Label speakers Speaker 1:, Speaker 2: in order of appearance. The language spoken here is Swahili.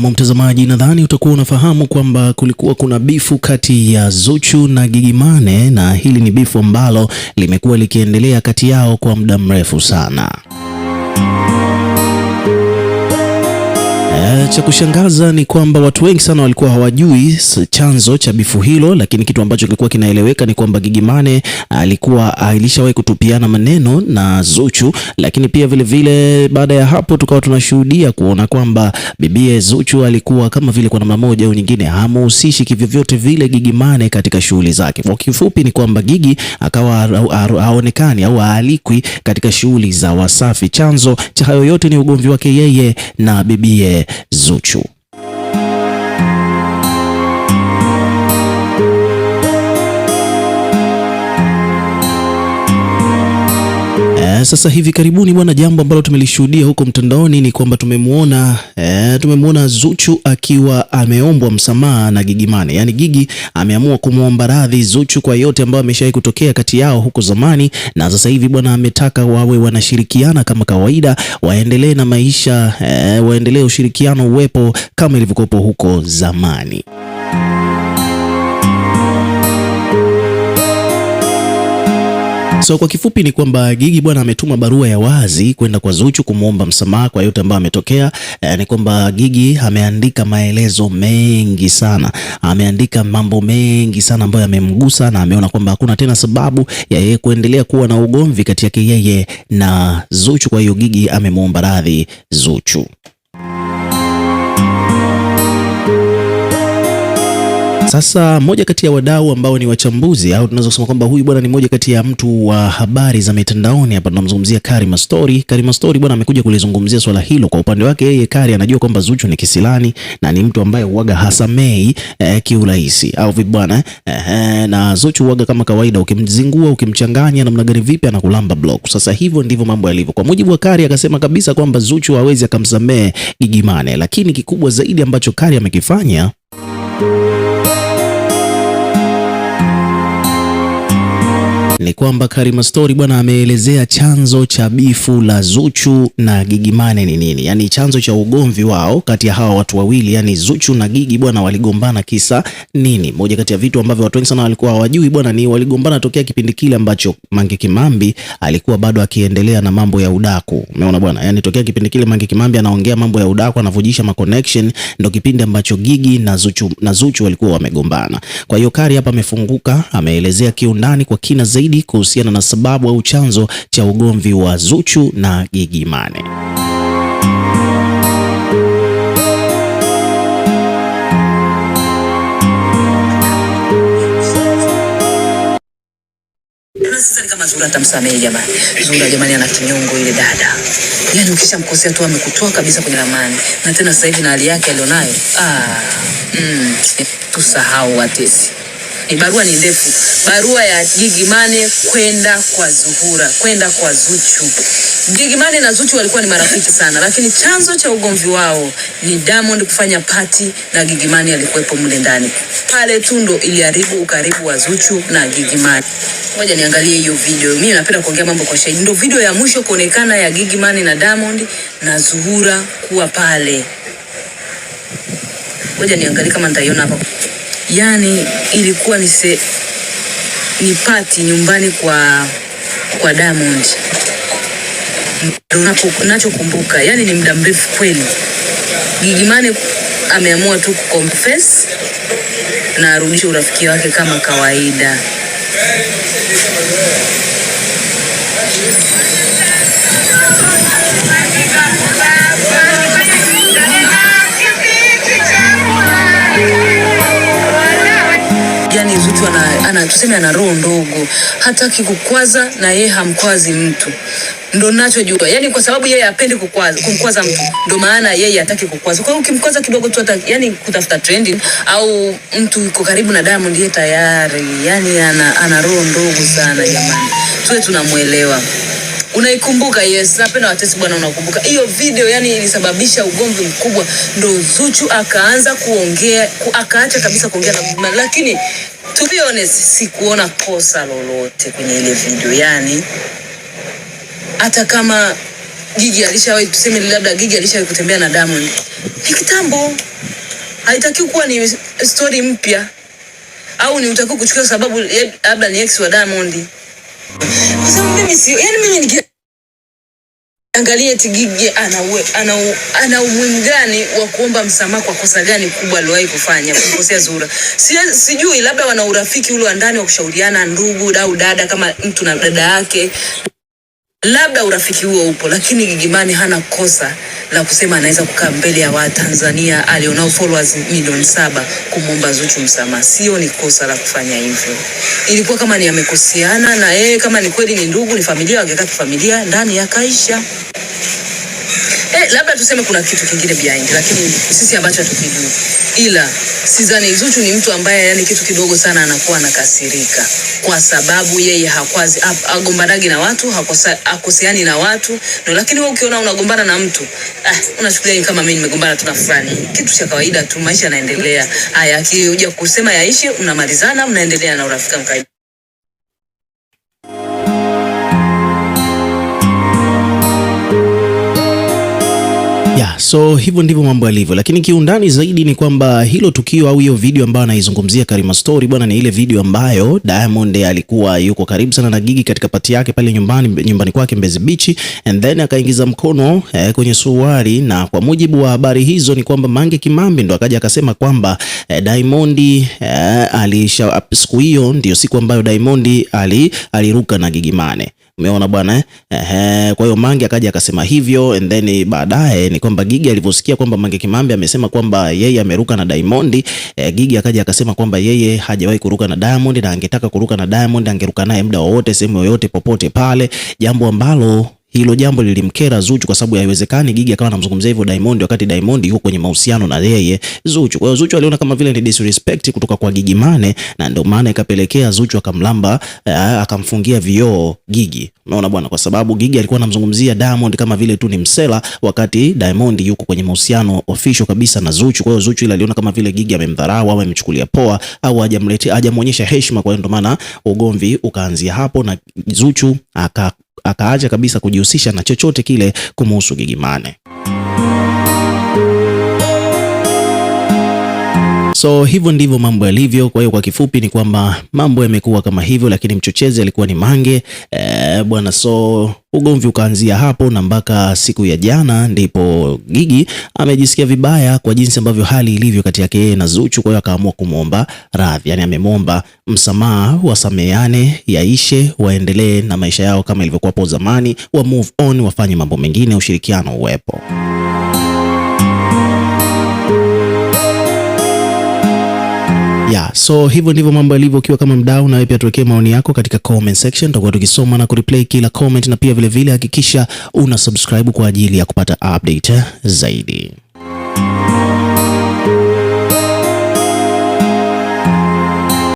Speaker 1: Na mtazamaji, nadhani utakuwa unafahamu kwamba kulikuwa kuna bifu kati ya Zuchu na Gigy Money, na hili ni bifu ambalo limekuwa likiendelea kati yao kwa muda mrefu sana. Cha kushangaza ni kwamba watu wengi sana walikuwa hawajui chanzo cha bifu hilo, lakini kitu ambacho kilikuwa kinaeleweka ni kwamba Gigy Money alikuwa alishawahi kutupiana maneno na Zuchu, lakini pia vile vile baada ya hapo tukawa tunashuhudia kuona kwamba bibie Zuchu alikuwa kama vile kwa namna moja au nyingine hamuhusishi kivyovyote vile Gigy Money katika shughuli zake. Kwa kifupi ni kwamba Gigy akawa haonekani au haalikwi katika shughuli za Wasafi. Chanzo cha hayo yote ni ugomvi wake yeye na bibie Zuchu. Sasa hivi karibuni bwana, jambo ambalo tumelishuhudia huko mtandaoni ni kwamba tumemwona Zuchu akiwa ameombwa msamaha na Gigy Money. Yaani Gigy ameamua kumwomba radhi Zuchu kwa yote ambayo ameshawahi kutokea kati yao huko zamani, na sasa hivi bwana ametaka wawe wanashirikiana kama kawaida, waendelee na maisha, waendelee ushirikiano uwepo kama ilivyokuwa huko zamani. So kwa kifupi ni kwamba Gigy bwana ametuma barua ya wazi kwenda kwa Zuchu kumwomba msamaha kwa yote ambayo ametokea. Ni kwamba Gigy ameandika maelezo mengi sana, ameandika mambo mengi sana ambayo yamemgusa, na ameona kwamba hakuna tena sababu ya yeye kuendelea kuwa na ugomvi kati yake yeye na Zuchu. Kwa hiyo Gigy amemwomba radhi Zuchu. Sasa moja kati ya wadau ambao ni wachambuzi, au tunaweza kusema kwamba huyu bwana ni moja kati ya mtu wa habari za mitandaoni, hapa tunamzungumzia Karima Story. Karima Story bwana amekuja kulizungumzia swala hilo. Kwa upande wake yeye Kari anajua kwamba Zuchu ni kisilani na ni mtu ambaye huaga hasamei kiurahisi au vipi bwana, na Zuchu huaga kama kawaida, ukimzingua ukimchanganya namna gani vipi anakulamba block. Sasa hivyo ndivyo mambo yalivyo. Kwa mujibu wa Kari akasema kabisa kwamba Zuchu hawezi akamsamee Gigy Money, lakini kikubwa zaidi ambacho Kari amekifanya ni kwamba Karima Story bwana ameelezea chanzo cha bifu la Zuchu na Gigy Money ni nini. Yaani chanzo cha ugomvi wao kati ya hawa watu wawili, yani Zuchu na Gigy bwana waligombana kisa nini? Moja kati ya vitu ambavyo watu wengi sana walikuwa hawajui bwana ni waligombana tokea kipindi kile ambacho Mange Kimambi alikuwa bado akiendelea na mambo ya udaku. Umeona bwana? Yaani tokea kipindi kile Mange Kimambi anaongea mambo ya udaku, anavujisha ma connection, ndio kipindi ambacho Gigy na Zuchu walikuwa wamegombana. Kwa hiyo Kari hapa amefunguka, ameelezea kiundani kwa kina zaidi kuhusiana na sababu au chanzo cha ugomvi wa Zuchu na Gigy Money.
Speaker 2: Sasa kama Zura atamsamehe jamani. Zura jamani ana kinyongo ile dada. Yaani ukishamkosea tu amekutoa kabisa kwenye ramani. Na tena sasa hivi na hali yake alionayo. Tusahau watesi. Barua ni ndefu. Barua ya Gigy Money kwenda kwa Zuhura, kwenda kwa Zuchu. Gigy Money na Zuchu walikuwa ni marafiki sana, lakini chanzo cha ugomvi wao ni Diamond kufanya party na Gigy Money alikuwepo mle ndani. Pale tu ndo iliharibu ukaribu wa Zuchu na Gigy Money. Ngoja niangalie hiyo video. Mimi napenda kuongea mambo kwa shahidi. Ndio video ya mwisho kuonekana ya Gigy Money na Diamond na Zuhura kuwa pale. Ngoja niangalie kama nitaiona hapa. Yani ilikuwa ni party nyumbani kwa Diamond. Nachokumbuka, yani ni muda mrefu kweli. Gigy Money ameamua tu kuconfess na arudishe urafiki wake kama kawaida. Yani Zuchu tuseme ana roho ndogo, hataki kukwaza na yeye hamkwazi mtu. Ndo ninachojua. Yani kwa sababu yeye hapendi kumkwaza mtu, ndo maana yeye hataki kukwaza. Kwa hiyo ukimkwaza kidogo tu, hata yani kutafuta trending au mtu yuko karibu na Diamond, yeye tayari yani ana roho ndogo sana jamani. Tuwe tunamuelewa. Unaikumbuka? Yes, napenda watesi bwana, unakumbuka hiyo video? Yani ilisababisha ugomvi mkubwa, ndo Zuchu akaanza kuongea, akaacha kabisa kuongea na, lakini to be honest sikuona kosa lolote kwenye ile video. Yani hata kama Gigi alishawahi, tuseme labda Gigi alishawahi kutembea na Diamond, ni kitambo. Haitaki kuwa ni story mpya au ni utakiwa kuchukua sababu labda ni ex wa Diamond. Kwa sababu mimi sio, yani mimi nikiangalia Gigi ana umuhimu gani wa kuomba msamaha kwa kosa gani kubwa aliwahi kufanya kumkosea Zura? Sijui, labda wana urafiki ule wa ndani wa kushauriana, ndugu au dada, kama mtu na dada yake, labda urafiki huo upo, lakini Gigy Money hana kosa la kusema anaweza kukaa mbele ya Watanzania alionao followers milioni 7 kumwomba Zuchu msamaha. Sio ni kosa la kufanya hivyo. Ilikuwa kama ni amekoseana na yeye, kama ni kweli ni ndugu, ni familia, wangekaa kifamilia ndani ya kaisha. Labda tuseme kuna kitu kingine behind, lakini sisi ambacho hatukijui. Ila sidhani Zuchu ni mtu ambaye yani kitu kidogo sana anakuwa anakasirika, kwa sababu yeye hakwazi agombanagi na watu, hakoseani na watu. No, lakini wewe ukiona unagombana na mtu, unachukulia kama mimi nimegombana tu na fulani. Kitu cha kawaida tu, maisha yanaendelea. Haya, akija kusema yaishi, mnamalizana, mnaendelea na urafiki mkaida.
Speaker 1: So hivyo ndivyo mambo yalivyo, lakini kiundani zaidi ni kwamba hilo tukio au hiyo video ambayo anaizungumzia Karima Story bwana, ni ile video ambayo Diamond alikuwa yuko karibu sana na Gigi katika pati yake pale nyumbani kwake Mbezi Beach, and then akaingiza mkono kwenye suruali, na kwa mujibu wa habari hizo ni kwamba Mange Kimambi ndo akaja akasema kwamba Diamond alisha, siku hiyo ndio siku ambayo Diamond aliruka na Gigy Money. Umeona bwana kwa hiyo Mange akaja akasema hivyo, and then baadaye ni kwamba Gigi alivyosikia kwamba Mange Kimambi amesema kwamba yeye ameruka na Diamond, Gigi akaja akasema kwamba yeye hajawahi kuruka na Diamond, na angetaka kuruka na Diamond angeruka naye muda wowote, sehemu yoyote, popote pale, jambo ambalo hilo jambo lilimkera Zuchu, kwa sababu haiwezekani Gigi akawa anamzungumzia hivyo Diamond wakati Diamond yuko kwenye mahusiano na yeye Zuchu. Kwa hiyo Zuchu aliona kama vile ni disrespect kutoka kwa Gigy Money, na ndio maana ikapelekea Zuchu akamlamba, akamfungia vioo Gigi. Umeona bwana, kwa sababu Gigi alikuwa anamzungumzia Diamond kama vile tu ni msela, wakati Diamond yuko kwenye mahusiano official kabisa na Zuchu. Kwa hiyo Zuchu ile aliona kama vile Gigi amemdharau au amemchukulia poa au hajamuonyesha heshima. Kwa hiyo ndio maana ugomvi ukaanzia hapo, na Zuchu akaacha kabisa kujihusisha na chochote kile kumhusu Gigy Money. So hivyo ndivyo mambo yalivyo. Kwa hiyo kwa kifupi ni kwamba mambo yamekuwa kama hivyo, lakini mchochezi alikuwa ni Mange bwana. So ugomvi ukaanzia hapo, na mpaka siku ya jana ndipo Gigi amejisikia vibaya kwa jinsi ambavyo hali ilivyo kati yake yeye na Zuchu. Kwa hiyo akaamua kumwomba radhi, yani amemwomba msamaha, wasameane, yaishe, waendelee na maisha yao kama ilivyokuwa hapo zamani, wa move on, wafanye mambo mengine, ushirikiano uwepo. So hivyo ndivyo mambo yalivyo. Ukiwa kama mdau, na wewe pia tuwekee maoni yako katika comment section, tutakuwa tukisoma na kureplay kila comment, na pia vile hakikisha una subscribe kwa ajili ya kupata update zaidi.